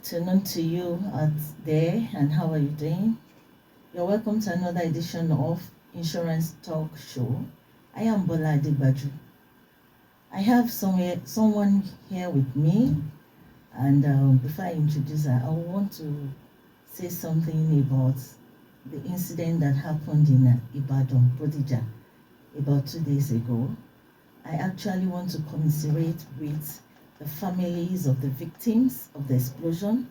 afternoon to you out there, and how are you doing? You're welcome to another edition of Insurance Talk Show. I am Bola Adegbaju. I have someone here with me, and before I introduce her, I want to say something about the incident that happened in Ibadan, Bodija, about 2 days ago. I actually want to commiserate with the families of the victims of the explosion.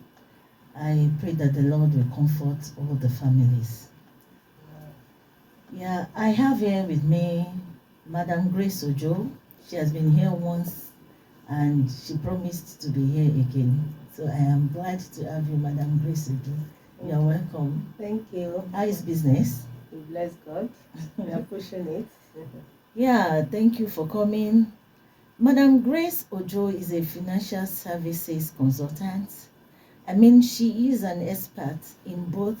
I pray that the Lord will comfort all the families. Yeah, I have here with me Madam Grace Ojo. She has been here once and she promised to be here again. So I am glad to have you, Madam Grace Ojo. You are welcome. Thank you. How is business? We bless God. We are pushing it. Yeah, thank you for coming. Madam Grace Ojo is a financial services consultant. She is an expert in both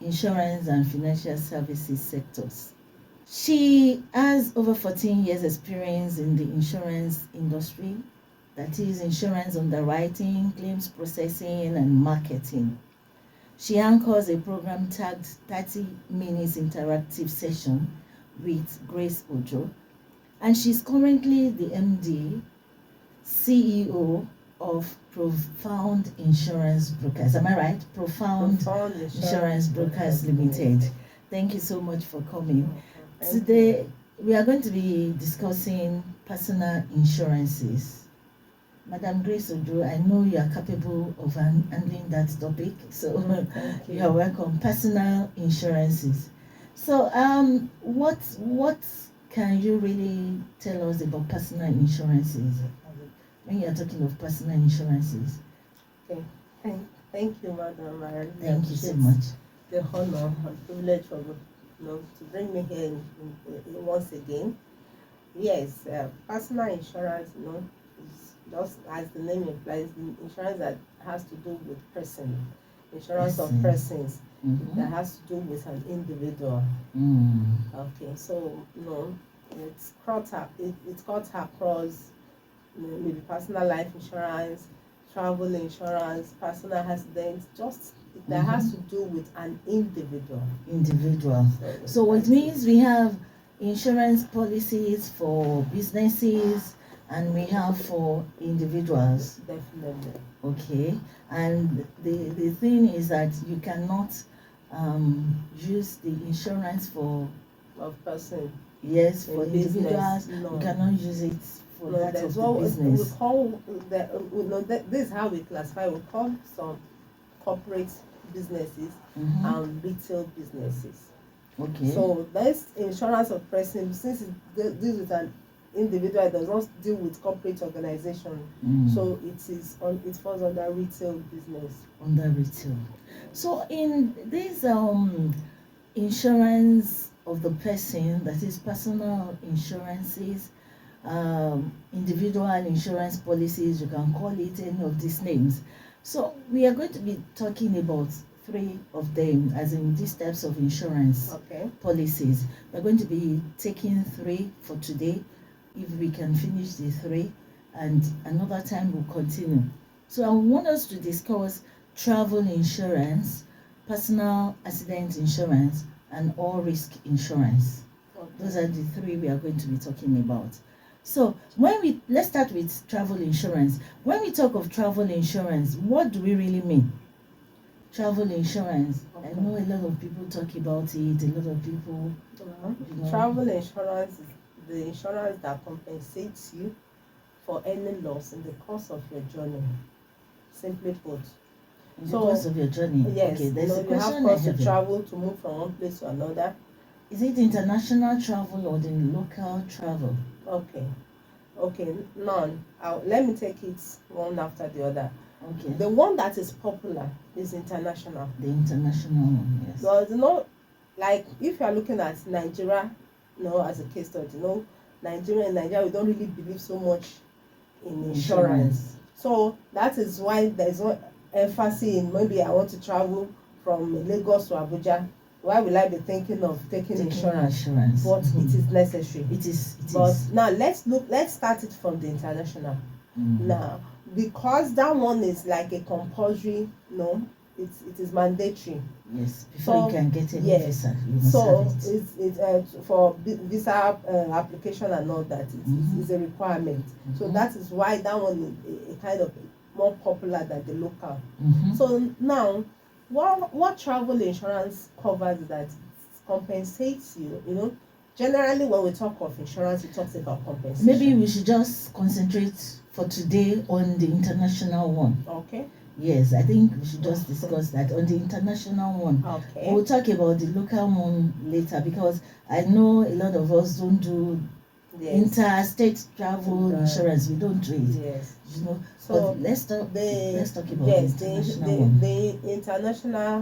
insurance and financial services sectors. She has over 14 years experience in the insurance industry, that is insurance underwriting, claims processing, and marketing. She anchors a program tagged 30 minutes interactive session with Grace Ojo, and she's currently the MD, CEO of Profound Insurance Brokers. Am I right? Profound Insurance Brokers Limited. Thank you so much for coming. Today, we are going to be discussing personal insurances. Madam Grace Ojo, I know you are capable of handling that topic, so you are welcome. Personal insurances. So, what can you really tell us about personal insurances when you are talking of personal insurances? Okay. Thank you, Madam. Thank you so much. The honor and privilege to bring me here once again. Yes, personal insurance, is just as the name implies, the insurance that has to do with person, insurance of persons, that has to do with an individual. Okay, so it's cut across maybe personal life insurance, travel insurance, personal accidents, just that has to do with an individual. So it means we have insurance policies for businesses and we have for individuals. Definitely. Okay, and the thing is that you cannot use the insurance for person. Yes, for individuals. No. You cannot use it for that of the business. We call this is how we classify. We call some corporate businesses and retail businesses. Okay. So this insurance of person, since it deals with an individual, it does not deal with corporate organization. So it falls under retail business. Under retail. So in this insurance of the person, that is personal insurances, individual insurance policies, you can call it any of these names. So we are going to be talking about 3 of them, as in these types of insurance policies. We're going to be taking 3 for today. If we can finish the 3, and another time we'll continue. So I want us to discuss travel insurance, personal accident insurance, and all risk insurance. Those are the 3 we are going to be talking about. So let's start with travel insurance. When we talk of travel insurance, what do we really mean? Travel insurance. I know a lot of people talk about it. A lot of people. Travel insurance is the insurance that compensates you for any loss in the course of your journey. Simply put. In the course of your journey. Yes. Okay, there's a you have cost to travel to move from one place to another. Is it international travel or the local travel? Okay, none. Let me take it one after the other. Okay. The one that is popular is international. The international one, yes. Well, like if you are looking at Nigeria, as a case study, Nigeria, we don't really believe so much in insurance. So that is why there's no emphasis in maybe I want to travel from Lagos to Abuja. Why will I be thinking of taking insurance? But it is necessary. It is. But now let's start it from the international. Now, because that one is like a compulsory, it is mandatory. Yes, before you can get any yes. visa, you must So have it. it's for visa application and all that. It's a requirement. So that is why that one is a kind of more popular than the local. So now, what travel insurance covers is that it compensates you. Generally, when we talk of insurance, it talks about compensation. Maybe we should just concentrate for today on the international one. Okay. Yes, I think we should just discuss that on the international one. Okay. We'll talk about the local one later, because I know a lot of us don't do interstate travel insurance. We don't do it. Yes. So but let's talk about the international one. The international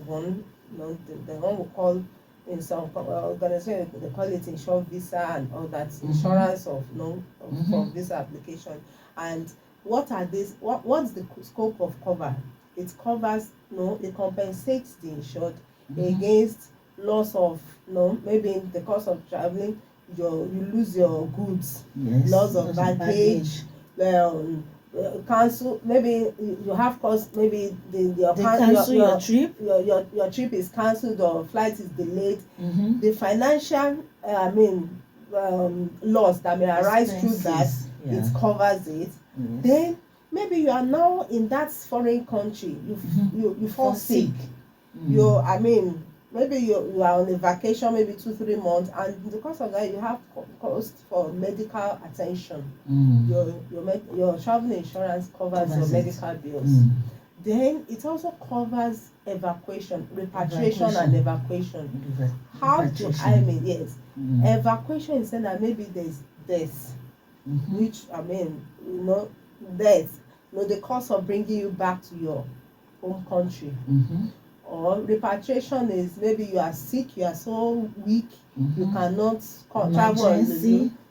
one, the one we call in some organizations, they call it insured visa and all that. Insurance of for visa application. And what are these? What's the scope of cover? It covers, it compensates the insured against loss of, maybe in the course of traveling, you lose your goods, loss of baggage. Cancel, maybe you have cost, maybe your trip. Your trip is cancelled or flight is delayed. The financial loss that may arise through that, it covers it. Then maybe you are now in that foreign country, you fall sick. Maybe you are on a vacation, maybe 2-3 months, and because of that you have cost for medical attention. Your travel insurance covers your medical bills. Then it also covers evacuation, repatriation and evacuation. How do I mean? Yes. Evacuation is saying that maybe there's death, which death, the cost of bringing you back to your home country. Or repatriation is maybe you are sick, you are so weak, you cannot travel,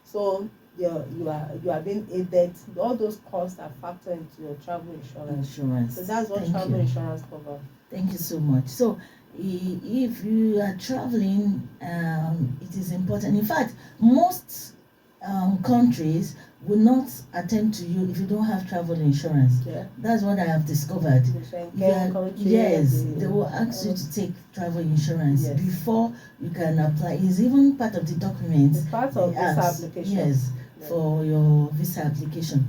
so you are being aided. All those costs are factored into your travel insurance. So that's what travel insurance covers. Thank you so much. So if you are traveling, it is important. In fact, most countries will not attend to you if you don't have travel insurance. That's what I have discovered. Yes, they will ask you to take travel insurance before you can apply. It's even part of the document. It's part of visa application. Yes, for your visa application.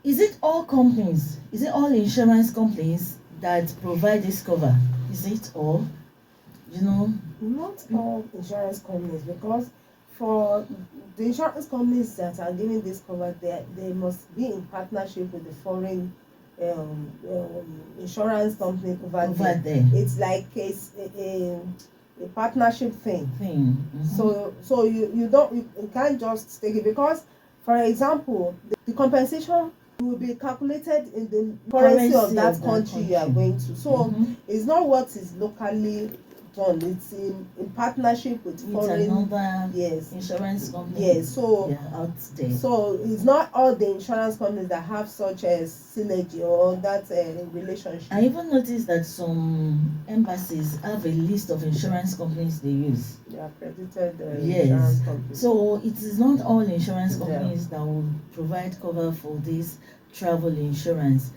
Is it all companies? Is it all insurance companies that provide this cover? Is it all? Not all insurance companies, because for the insurance companies that are giving this cover, they must be in partnership with the foreign insurance company over there. It's like a partnership thing. So you can't just take it, because, for example, the compensation will be calculated in the currency of that country you are going to. So it's not what is locally done. It's in partnership with foreign insurance company. Yes, so out there. So it's not all the insurance companies that have such a synergy or that relationship. I even noticed that some embassies have a list of insurance companies they use. They are accredited insurance companies. So it is not all insurance companies that will provide cover for this travel insurance.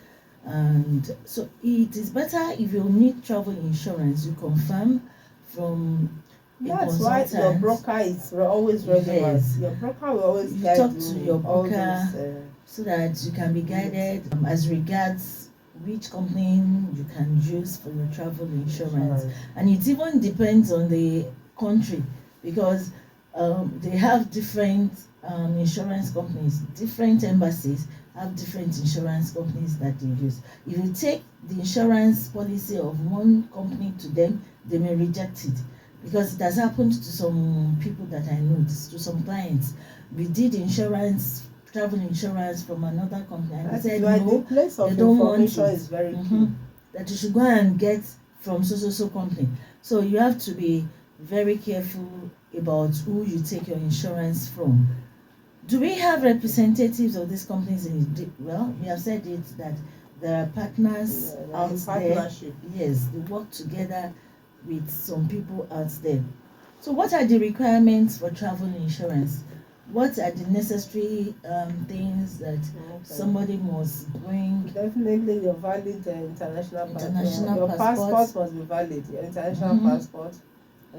And so it is better if you need travel insurance, you confirm from that's why your broker is always relevant. Your broker will always guide you. Talk to your broker so that you can be guided as regards which company you can use for your travel insurance. And it even depends on the country, because they have different insurance companies. Different embassies have different insurance companies that they use. If you take the insurance policy of one company to them, they may reject it, because it has happened to some people that I know, to some clients. We did travel insurance from another company, and they said no, they don't want it. Is very key. That you should go and get from so company. So you have to be very careful about who you take your insurance from. Do we have representatives of these companies well, we have said it, that there are partners out there. Yes, they work together with some people out there. So what are the requirements for travel insurance? what are the necessary things that Okay. somebody must bring? Definitely your valid international International your passport. passport must be valid. Your international Mhm. passport.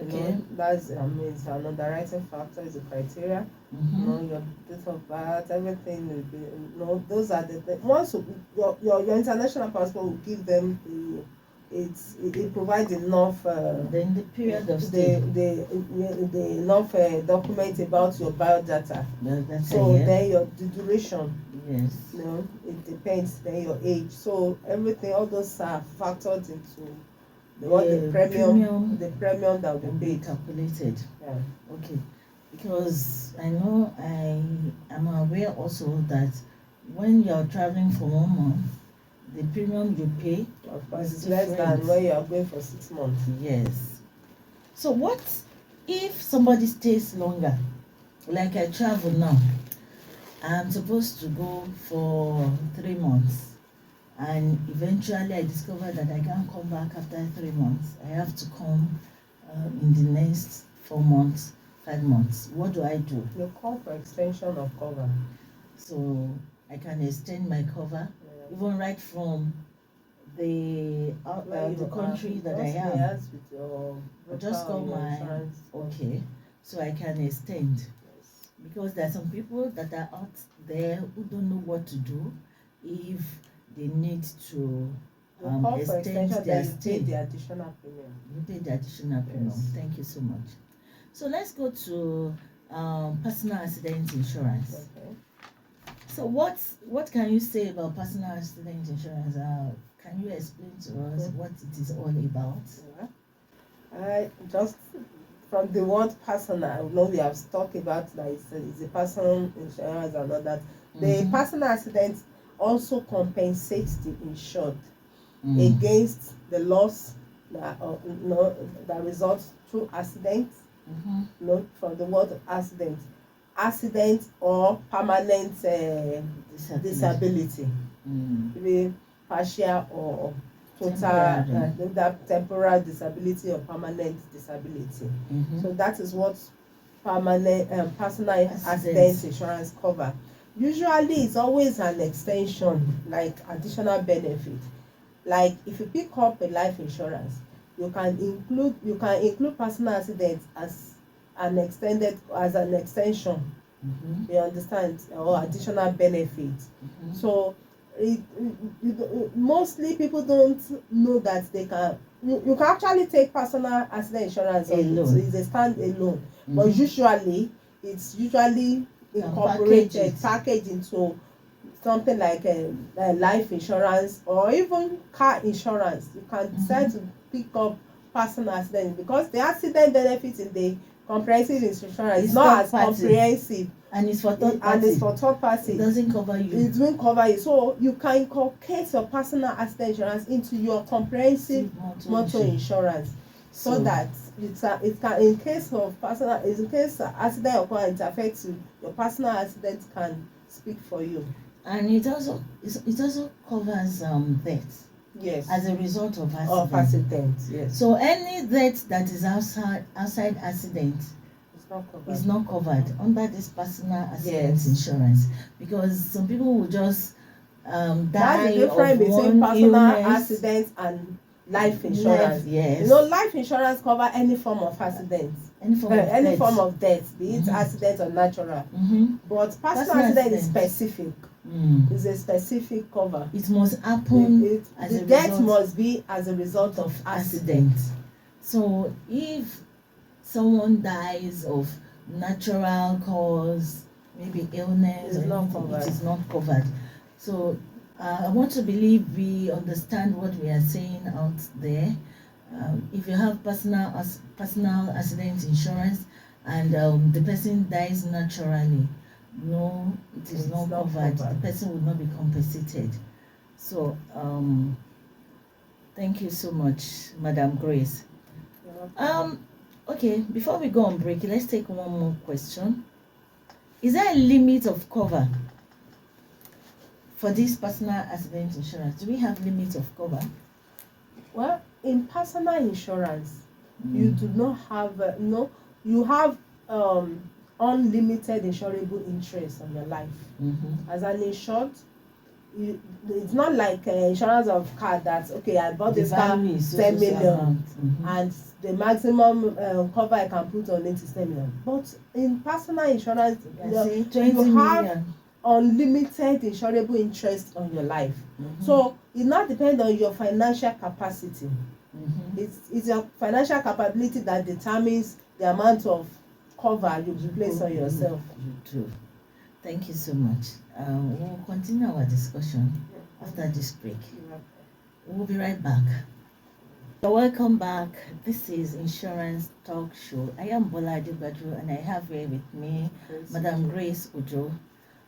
Okay. That's it's an underwriting factor, is a criteria. Your date of birth, everything will be. Those are the things. Once your international passport will give them it provides enough. Then the period of stay. The enough document about your biodata. That's So a then the duration. yes. It depends then your age. So everything, all those are factored into The premium the premium that will will be be paid. calculated. Yeah. Okay, because I know I am aware also that when you're traveling for 1 month, the premium you pay Of course, is it's less different. than when you are going for 6 months. Yes. So what if somebody stays longer? Like I travel now, I'm supposed to go for 3 months, and eventually I discover that I can't come back after 3 months. I have to come in the next 4 months, 5 months. What do I do? You call for extension of cover. So I can extend my cover, even right from the country that I am. With your Just call my insurance. okay, so I can extend. Yes. Because there are some people that are out there who don't know what to do if they need to You call for extend extension, their then you stay. pay the additional premium. You pay the additional premium. Yes. Thank you so much. So let's go to personal accident insurance. Okay. So what can you say about personal accident insurance? Can you explain to us what it is all about? I just from the word personal, I know we have talked about that it's a personal insurance and all that. The personal accident also compensates the insured against the loss that results through accident. From the word accident or permanent disability. Maybe partial or total that temporary disability or permanent disability. So that is what permanent personal accident insurance cover. Usually it's always an extension, like additional benefit. Like if you pick up a life insurance, you can include personal accident as an extension. You understand, or additional benefit. So mostly people don't know that they can. You can actually take personal accident insurance alone. It's a stand alone, but usually it's incorporated, packaged into something like a life insurance or even car insurance. You can decide to pick up personal accident because the accident benefit in the comprehensive insurance is not as comprehensive, and it's for third party. It doesn't cover you. It won't cover you, so you can incorporate your personal accident insurance into your comprehensive motor insurance, so that it can in case accident occur and it affects you, your personal accident can speak for you. And it also covers death. Yes. As a result of accident. Yes. So any death that is outside accident is not covered under this personal accident insurance, because some people will just die. That's the difference between personal accident and life insurance. Yes. Life insurance cover any form of accident, any form of death, be it accident or natural. But personal accident is specific. It's a specific cover. It must happen. The death must be as a result of accident. So if someone dies of natural cause, maybe illness, it is not covered. So I want to believe we understand what we are saying out there. If you have personal accident insurance and the person dies naturally, no, it is not covered. The person will not be compensated. So thank you so much, Madam Grace. Okay, before we go on break, let's take one more question. Is there a limit of cover for this personal accident insurance? Do we have limits of cover? Well, in personal insurance, you do not have you have unlimited insurable interest on your life. As an insured, it's not like insurance of car that okay, I bought this car 10 million and the maximum cover I can put on it is 10 million. But in personal insurance, you have unlimited insurable interest on your life. So it not depend on your financial capacity. It's your financial capability that determines the amount of cover you place on yourself. True. Thank you so much. We'll continue our discussion after this break. We'll be right back. So welcome back. This is Insurance Talk Show. I am Bola Adegbaju and I have here with me Madam Grace Ojo.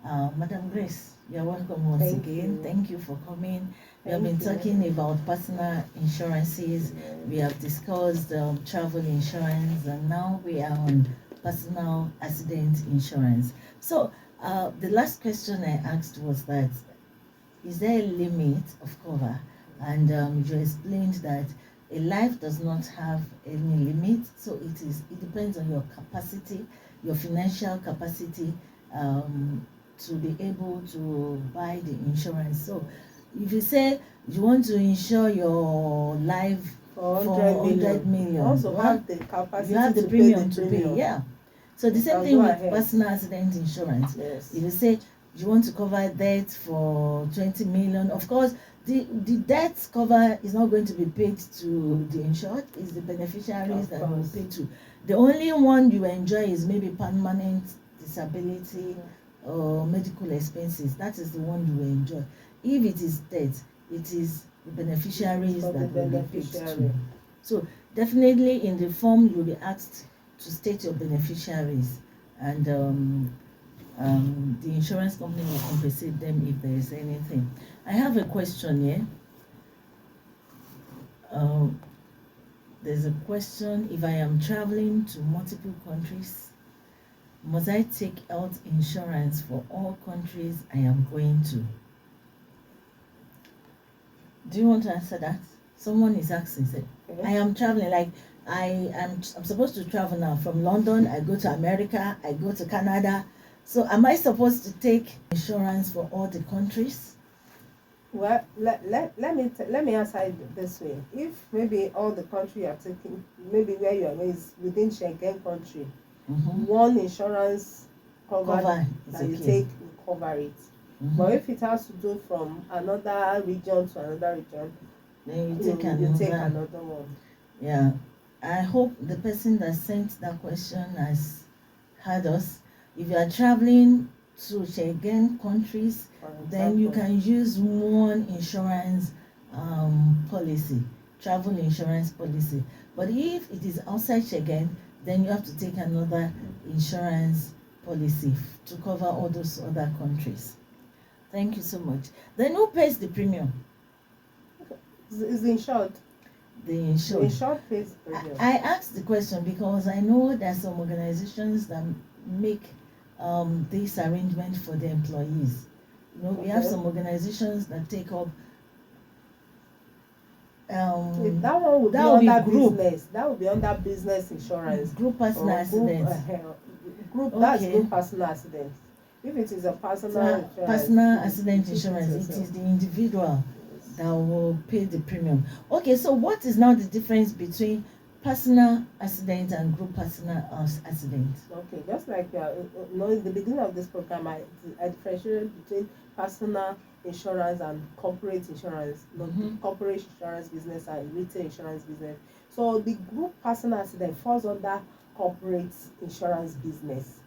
Madam Grace, you're welcome once again. Thank you for coming. We have been talking about personal insurances. We have discussed travel insurance, and now we are on personal accident insurance. So the last question I asked was that, is there a limit of cover? And you explained that a life does not have any limit, so it depends on your capacity, your financial capacity to be able to buy the insurance. So if you say you want to insure your life for 100 million, also have the capacity, you have the premium to pay. Yeah. So the same thing with personal accident insurance. Yes. If you say you want to cover death for 20 million, of course the death cover is not going to be paid to the insured, it's the beneficiaries that will pay to. The only one you enjoy is maybe permanent disability or medical expenses. That is the one you enjoy. If it is death, it is the beneficiaries that will be paid to. So definitely in the form you'll be asked to state your beneficiaries, and the insurance company will compensate them if there is anything. I have a question here. There's a question: if I am traveling to multiple countries, must I take out insurance for all countries I am going to? Do you want to answer that? Someone is asking, say, I am traveling, like I'm supposed to travel now from London. I go to America, I go to Canada. So am I supposed to take insurance for all the countries? Well, let me answer it this way. If maybe all the country you are taking, maybe where you are is within Schengen country, one insurance cover that you take will cover it. But if it has to do from another region to another region, then you take another one. Yeah, I hope the person that sent that question has heard us. If you are traveling to Schengen countries, then you can use one insurance policy, travel insurance policy. But if it is outside Schengen, then you have to take another insurance policy to cover all those other countries. Thank you so much. Then who pays the premium? Is the insured. The insured. The insured pays the premium. I asked the question because I know there are some organizations that make this arrangement for the employees. You know, we have some organizations that take up if that one would be under business. That would be under business insurance. Group personal accident. That's group personal accident. If it is a personal accident insurance, it is the individual that will pay the premium. Okay, so what is now the difference between personal accident and group personal accident? Okay, just like in the beginning of this program, I differentiated between personal insurance and corporate insurance, corporate insurance business and retail insurance business. So the group personal accident falls under corporate insurance business,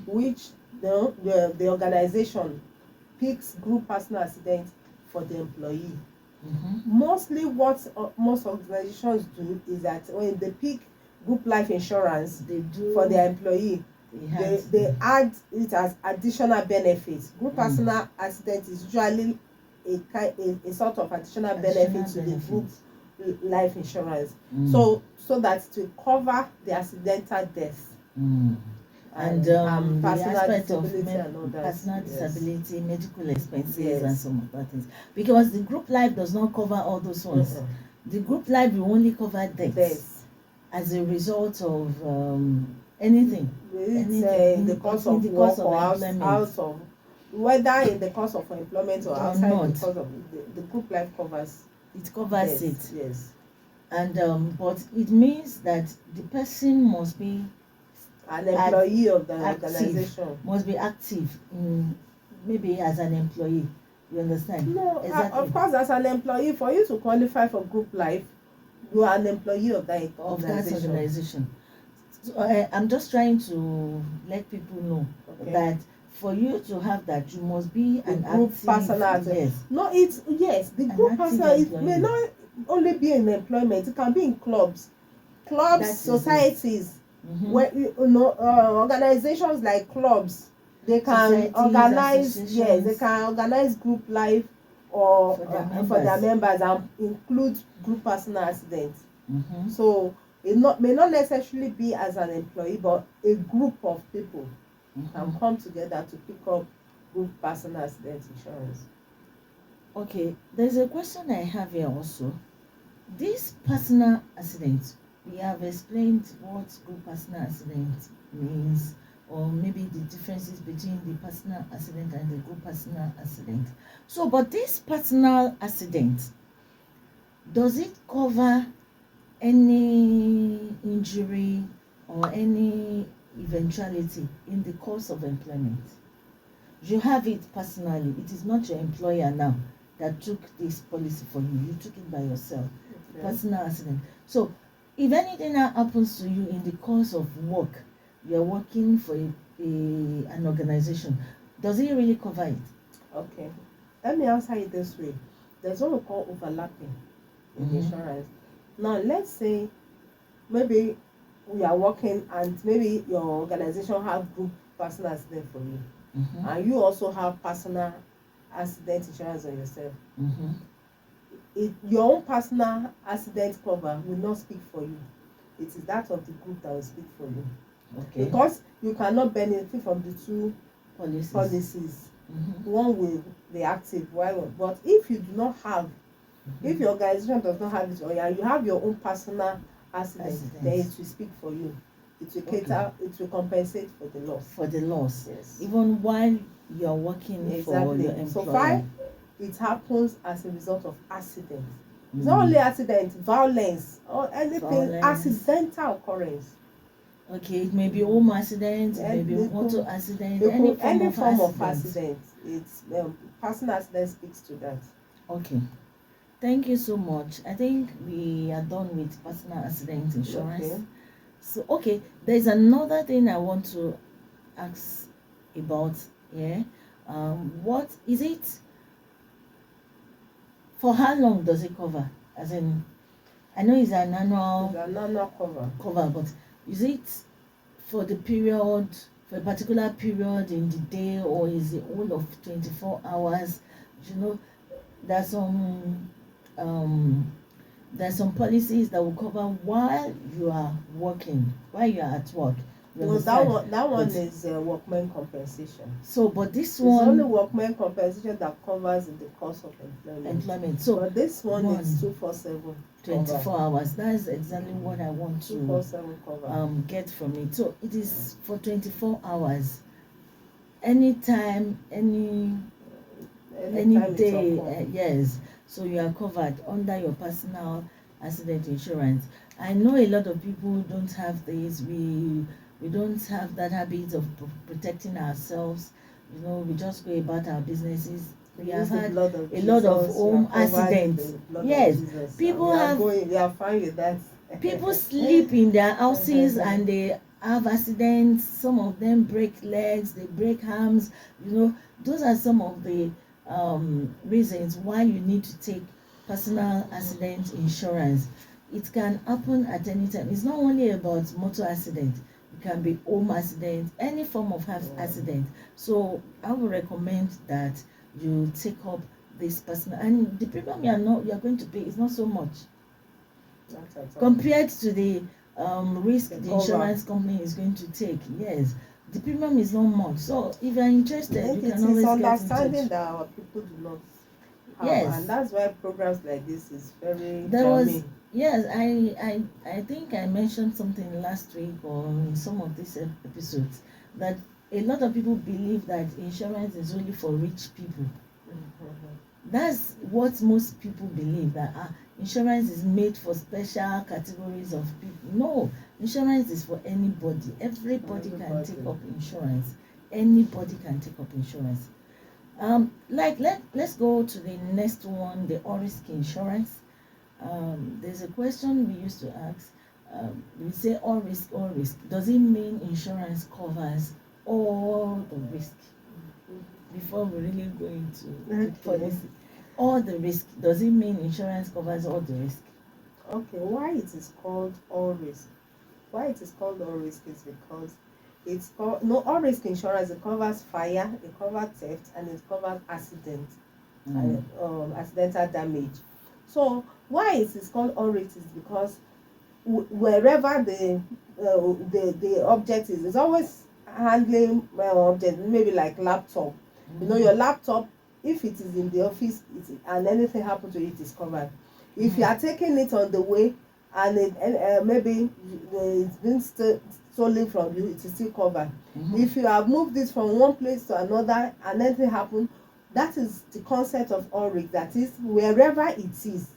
which the organization picks group personal accident for the employee. Mostly what most organizations do is that when they pick group life insurance for their employee, they add it as additional benefits. Group personal accident is usually a sort of additional benefit to the group life insurance, so that to cover the accidental death and the aspect of personal disability, medical expenses, and some other things. Because the group life does not cover all those ones. The group life will only cover deaths as a result of anything. It's in the course in of the work course of or employment out of, whether in the course of employment or or outside not, the course of the group life covers. it covers Yes, it. yes. And but it means that the person must be An employee of the active, organization. must be active in, maybe as an employee. You understand? No, Exactly. of course, as an employee, for you to qualify for group life, you are an employee of that Of that organization. organization. So, I'm just trying to let people know Okay. that for you to have that, you must be The an group active, personality. yes, No, it's yes, the an group active personality. It may employee. not only be in employment, it can be in clubs, That is it. societies, Mhm. where organizations like clubs, they can Societies, organize, yes, they associations can organize group life or for their members. and include group personal accidents. Mhm. So it may not necessarily be as an employee, but a group of people can Mhm. come together to pick up group personal accident insurance. Okay, there's a question I have here also. This personal accident, we have explained what group personal accident means, or maybe the differences between the personal accident and the group personal accident. So, but this personal accident, does it cover any injury or any eventuality in the course of employment? You have it personally. It is not your employer now that took this policy for you. You took it by yourself. Okay. Personal accident. So, if anything now happens to you in the course of work, you're working for an organization, does it really cover it? Okay. Let me answer it this way. There's what we call overlapping in Mhm. insurance. Now, let's say maybe we are working and maybe your organization have group personal accident for you, Mhm. and you also have personal accident insurance on yourself. Mhm. Your own personal accident cover will not speak for you. It is that of the group that will speak for you, Okay. because you cannot benefit from the two policies. Mhm. One will be active while, but if you do not have, if your organization does not have it, or you have your own personal accident, then it will speak for you. It will cater, it will compensate for the loss. For the loss, Yes. even while you're working for your Exactly. So employer. far, it happens as a result of accident. It's not only accident, violence or anything, Violence. accidental occurrence. Okay, it may be home accident, it may be It motor could- accident, It could, any form of accident. It's personal accident speaks to that. Okay, thank you so much. I think we are done with personal accident insurance. Okay. So, okay, there's another thing I want to ask about here. What is it? For how long does it cover? As in, I know it's an annual It's an annual cover. but is it for the period, for a particular period in the day, or is it all of 24 hours? You know, there's some there's some policies that will cover while you are working, while you are at work. You Well, understand? that one But- is workman compensation. So, but this It's only one, workman compensation that covers in the course of employment. So, But this one one, is 247 24 hours. That's exactly what I want to 247 cover. get from it. So, it is for 24 hours. Anytime, any Anytime it's day, occurred. yes. So you are covered under your personal accident insurance. I know a lot of people don't have this. We don't have that habit of protecting ourselves. You know, we just go about our businesses. We have had a lot of home accidents. Yes, people have. We are fine with that. People sleep in their houses and they have accidents. Some of them break legs, they break arms. You know, those are some of the reasons why you need to take personal accident insurance. It can happen at any time. It's not only about motor accident. It can be home accident, any form of accident. So I would recommend that you take up this personal, and the premium you are going to pay is not so much compared to the risk the insurance company is going to take. Yes, the premium is not much. So if you're interested, you can always get in touch. Understanding that our people do not have, Yes. and that's why programs like this is very There was Yes, I think I mentioned something last week or in some of these episodes that a lot of people believe that insurance is only for rich people. That's what most people believe, that insurance is made for special categories of people. No, insurance is for anybody. Everybody can take up insurance. Anybody can take up insurance. Let's go to the next one, the all risk insurance. There's a question we used to ask. We say all risk, all risk. Does it mean insurance covers all the risk? Before we really go into the policy, all the risk, does it mean insurance covers all the risk? Okay, why it is called all risk? Why it is called all risk is because it's called no all risk insurance. It covers fire, it covers theft, and it covers accident, accidental damage. So why it is called all risk is because wherever the object is, it's always handling object, maybe like laptop. You know, your laptop, if it is in the office and anything happen to it, is covered. If you are taking it on the way and maybe it's been stolen from you, it is still covered. If you have moved it from one place to another and anything happen, that is the concept of all risk. That is, wherever it is,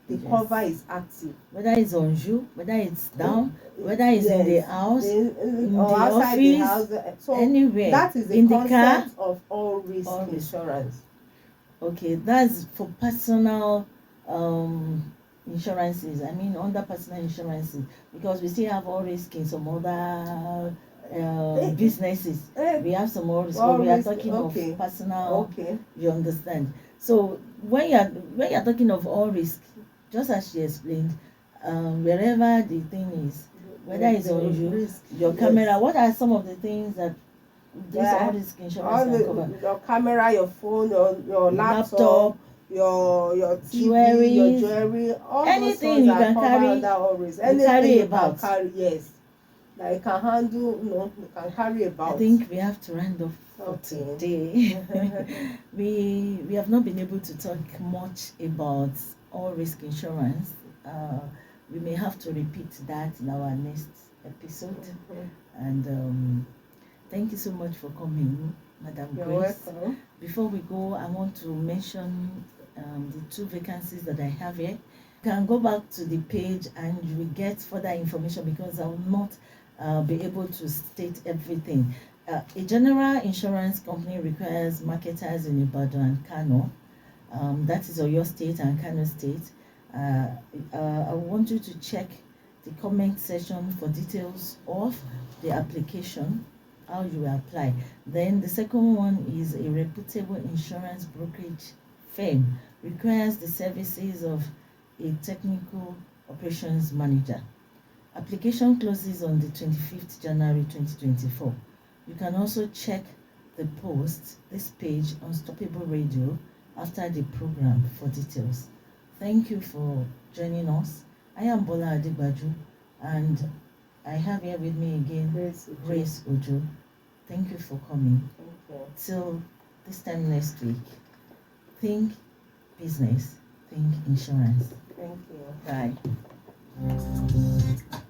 the cover is active. Whether it's on you, whether it's down, whether it's in the house, in the or outside the house, office, so anywhere, that is the in the car. concept of all risk All risk. insurance. Okay, that's for personal insurances. I mean, under personal insurances, because we still have all risk in some other businesses. We have some all risk, but we are talking of personal. Okay. You understand? So when you're talking of all risk, just as she explained, wherever the thing is, whether it's on you, risk, your camera, what are some of the things that this all risk insurance can cover? Your camera, your phone, your laptop, your TV, jewelry, your jewelry, all anything those ones you are can covered carry, under all risk. carry Anything you about. can carry, yes, that you can handle, you can carry about. I think we have to round off for today. we have not been able to talk much about all risk insurance. We may have to repeat that in our next episode. And thank you so much for coming, Madam You're Grace. welcome. Before we go, I want to mention the 2 vacancies that I have here. You can go back to the page and you will get further information, because I will not be able to state everything. A general insurance company requires marketers in Ibadan and Kano. That is Oyo State and Kano State. I want you to check the comment section for details of the application, how you will apply. Then the second one is a reputable insurance brokerage firm requires the services of a technical operations manager. Application closes on the 25th January 2024. You can also check the post, this page, Unstoppable Radio, after the program for details. Thank you for joining us. I am Bola Adegbaju, and I have here with me again Grace Ojo. Thank you for coming. Thank you. Till this time next week, think business, think insurance. Thank you. Bye.